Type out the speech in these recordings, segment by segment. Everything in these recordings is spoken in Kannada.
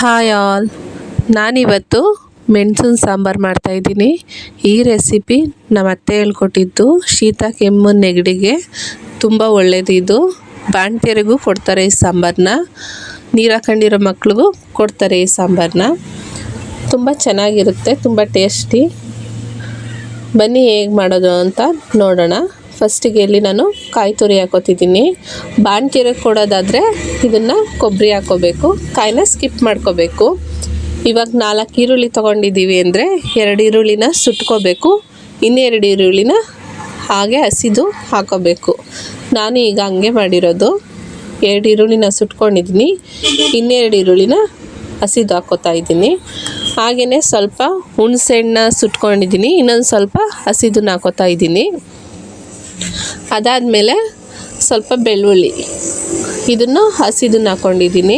ಹಾಯ್ ಆಲ್, ನಾನಿವತ್ತು ಮೆಣಸಿನ ಸಾಂಬಾರು ಮಾಡ್ತಾಯಿದ್ದೀನಿ. ಈ ರೆಸಿಪಿ ನಮ್ಮ ಅತ್ತೆ ಹೇಳ್ಕೊಟ್ಟಿದ್ದು. ಶೀತ ಕೆಮ್ಮು ನೆಗಡಿಗೆ ತುಂಬ ಒಳ್ಳೆಯದು. ಇದು ಬಾಣ್ತಿಯರಿಗೂ ಕೊಡ್ತಾರೆ ಈ ಸಾಂಬಾರನ್ನ, ನೀರು ಹಾಕೊಂಡಿರೋ ಮಕ್ಳಿಗೂ ಕೊಡ್ತಾರೆ ಈ ಸಾಂಬಾರನ್ನ. ತುಂಬ ಚೆನ್ನಾಗಿರುತ್ತೆ, ತುಂಬ ಟೇಸ್ಟಿ. ಬನ್ನಿ ಹೇಗೆ ಮಾಡೋದು ಅಂತ ನೋಡೋಣ. ಫಸ್ಟಿಗೆ ಇಲ್ಲಿ ನಾನು ಕಾಯಿ ತುರಿ ಹಾಕೋತಿದ್ದೀನಿ. ಬಾಣ್ತಿಯರಿಗೆ ಕೊಡೋದಾದರೆ ಇದನ್ನು ಕೊಬ್ಬರಿ ಹಾಕೋಬೇಕು, ಕಾಯಿನ ಸ್ಕಿಪ್ ಮಾಡ್ಕೋಬೇಕು. ಇವಾಗ 4 ಈರುಳ್ಳಿ ತೊಗೊಂಡಿದ್ದೀವಿ ಅಂದರೆ 2 ಈರುಳ್ಳಿನ ಸುಟ್ಕೋಬೇಕು, ಇನ್ನೆರಡು ಈರುಳ್ಳಿನ ಹಾಗೆ ಹಸಿದು ಹಾಕೋಬೇಕು. ನಾನು ಈಗ ಹಂಗೆ ಮಾಡಿರೋದು. 2 ಈರುಳ್ಳಿನ ಸುಟ್ಕೊಂಡಿದ್ದೀನಿ, ಇನ್ನೆರಡು ಈರುಳ್ಳಿನ ಹಸಿದು ಹಾಕೋತಾ ಇದ್ದೀನಿ. ಹಾಗೆಯೇ ಸ್ವಲ್ಪ ಹುಣಸೆಹಣ್ಣ ಸುಟ್ಕೊಂಡಿದ್ದೀನಿ, ಇನ್ನೊಂದು ಸ್ವಲ್ಪ ಹಸಿದನ್ನ ಹಾಕೋತಾ ಇದ್ದೀನಿ. ಅದಾದಮೇಲೆ ಸ್ವಲ್ಪ ಬೆಳ್ಳುಳ್ಳಿ, ಇದನ್ನು ಹಸಿದನ್ನ ಹಾಕ್ಕೊಂಡಿದ್ದೀನಿ.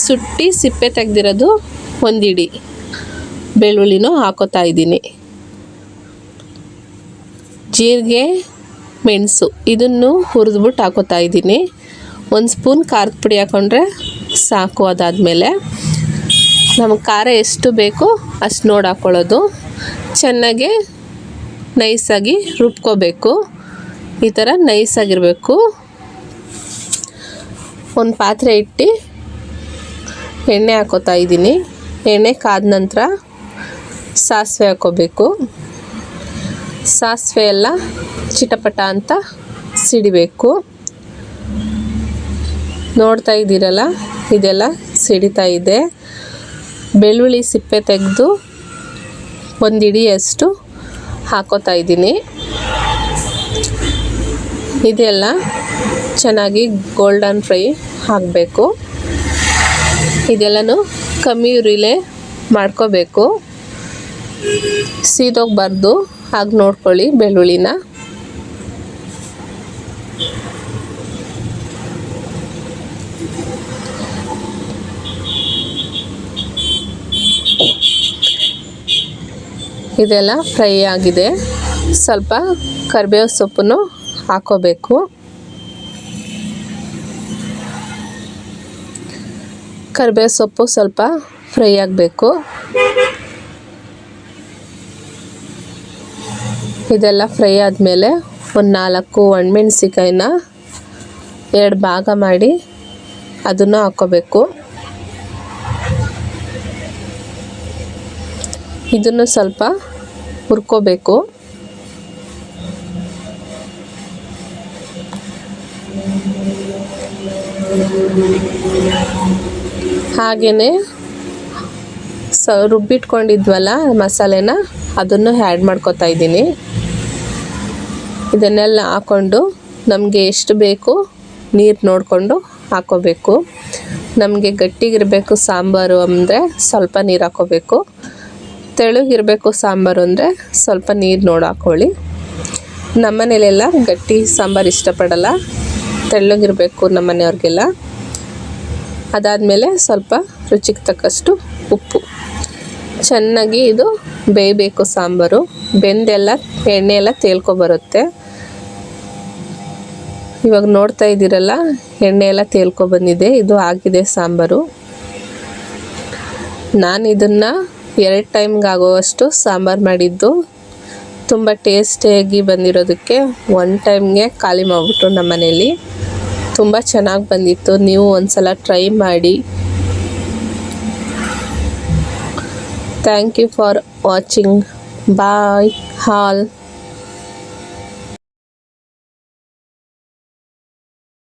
ಸುಟ್ಟಿ ಸಿಪ್ಪೆ ತೆಗೆದಿರೋದು ಒಂದಿಡಿ ಬೆಳ್ಳುಳ್ಳಿನೂ ಹಾಕೋತಾ ಇದ್ದೀನಿ. ಜೀರಿಗೆ, ಮೆಣಸು ಇದನ್ನು ಹುರಿದ್ಬಿಟ್ಟು ಹಾಕೋತಾ ಇದ್ದೀನಿ. 1 ಸ್ಪೂನ್ ಖಾರದ ಪುಡಿ ಹಾಕ್ಕೊಂಡ್ರೆ ಸಾಕು. ಅದಾದಮೇಲೆ ನಮಗೆ ಖಾರ ಎಷ್ಟು ಬೇಕು ಅಷ್ಟು ನೋಡಿ ಹಾಕ್ಕೊಳ್ಳೋದು. ಚೆನ್ನಾಗಿ ನೈಸಾಗಿ ರುಬ್ಕೋಬೇಕು. ಈ ಥರ ನೈಸಾಗಿರಬೇಕು. ಒಂದು ಪಾತ್ರೆ ಇಟ್ಟು ಎಣ್ಣೆ ಹಾಕೋತಾ ಇದ್ದೀನಿ. ಎಣ್ಣೆ ಕಾದ ನಂತರ ಸಾಸಿವೆ ಹಾಕೋಬೇಕು. ಸಾಸಿವೆ ಎಲ್ಲ ಚಿಟಪಟ ಅಂತ ಸಿಡಿಬೇಕು. ನೋಡ್ತಾ ಇದ್ದೀರಲ್ಲ, ಇದೆಲ್ಲ ಸಿಡಿತಾ ಇದೆ. ಬೆಳ್ಳುಳ್ಳಿ ಸಿಪ್ಪೆ ತೆಗೆದು ಒಂದು ಹಿಡಿಯಷ್ಟು ಹಾಕೋತಾ ಇದ್ದೀನಿ. ಇದೆಲ್ಲ ಚೆನ್ನಾಗಿ ಗೋಲ್ಡನ್ ಫ್ರೈ ಆಗಬೇಕು. ಇದೆಲ್ಲನೂ ಕಮ್ಮಿ ಉರಿಲೇ ಮಾಡ್ಕೋಬೇಕು, ಸೀದೋಗಬಾರ್ದು. ಹಾಗೆ ನೋಡ್ಕೊಳ್ಳಿ ಬೆಳ್ಳುಳ್ಳಿನ. ಇದೆಲ್ಲ ಫ್ರೈ ಆಗಿದೆ. ಸ್ವಲ್ಪ ಕರಿಬೇವು ಸೊಪ್ಪನ್ನು ಹಾಕೋಬೇಕು. ಕರಿಬೇವು ಸೊಪ್ಪು ಸ್ವಲ್ಪ ಫ್ರೈ ಆಗಬೇಕು. ಇದೆಲ್ಲ ಫ್ರೈ ಆದಮೇಲೆ ಒಂದು 4 ಒಣಮೆಣಸಿಕಾಯಿನ 2 ಭಾಗ ಮಾಡಿ ಅದನ್ನು ಹಾಕೋಬೇಕು. ಇದನ್ನು ಸ್ವಲ್ಪ ಹುರ್ಕೋಬೇಕು. ಹಾಗೆಯೇ ರುಬ್ಬಿಟ್ಕೊಂಡಿದ್ವಲ್ಲ ಮಸಾಲೆನ, ಅದನ್ನು ಆ್ಯಡ್ ಮಾಡ್ಕೊತಾ ಇದ್ದೀನಿ. ಇದನ್ನೆಲ್ಲ ಹಾಕ್ಕೊಂಡು ನಮಗೆ ಎಷ್ಟು ಬೇಕು ನೀರು ನೋಡಿಕೊಂಡು ಹಾಕೋಬೇಕು. ನಮಗೆ ಗಟ್ಟಿಗಿರಬೇಕು ಸಾಂಬಾರು ಅಂದರೆ ಸ್ವಲ್ಪ ನೀರು ಹಾಕೋಬೇಕು. ತೆಳುಗಿರಬೇಕು ಸಾಂಬಾರು ಅಂದರೆ ಸ್ವಲ್ಪ ನೀರು ನೋಡಿ ಹಾಕ್ಕೊಳ್ಳಿ. ನಮ್ಮನೇಲೆಲ್ಲ ಗಟ್ಟಿ ಸಾಂಬಾರು ಇಷ್ಟಪಡಲ್ಲ, ತೆಳ್ಳಗಿರಬೇಕು ನಮ್ಮನೆಯವ್ರಿಗೆಲ್ಲ. ಅದಾದಮೇಲೆ ಸ್ವಲ್ಪ ರುಚಿಗೆ ತಕ್ಕಷ್ಟು ಉಪ್ಪು. ಚೆನ್ನಾಗಿ ಇದು ಬೇಯಬೇಕು ಸಾಂಬಾರು. ಬೆಂದೆಲ್ಲ ಎಣ್ಣೆ ಎಲ್ಲ ತೇಲ್ಕೊಬರುತ್ತೆ. ಇವಾಗ ನೋಡ್ತಾ ಇದ್ದೀರಲ್ಲ, ಎಣ್ಣೆ ಎಲ್ಲ ತೇಲ್ಕೊಬಂದಿದೆ. ಇದು ಆಗಿದೆ ಸಾಂಬಾರು. ನಾನು ಇದನ್ನು 2 ಟೈಮ್ಗೆ ಆಗೋವಷ್ಟು ಸಾಂಬಾರು ಮಾಡಿದ್ದು. ತುಂಬ ಟೇಸ್ಟಿಯಾಗಿ ಬಂದಿರೋದಕ್ಕೆ 1 ಟೈಮ್ಗೆ ಖಾಲಿ ಮಾಡಿಬಿಟ್ರು ನಮ್ಮ ಮನೇಲಿ. ತುಂಬ ಚೆನ್ನಾಗಿ ಬಂದಿತ್ತು. ನೀವು ಒಂದ್ಸಲ ಟ್ರೈ ಮಾಡಿ. Thank you for watching. Bye all.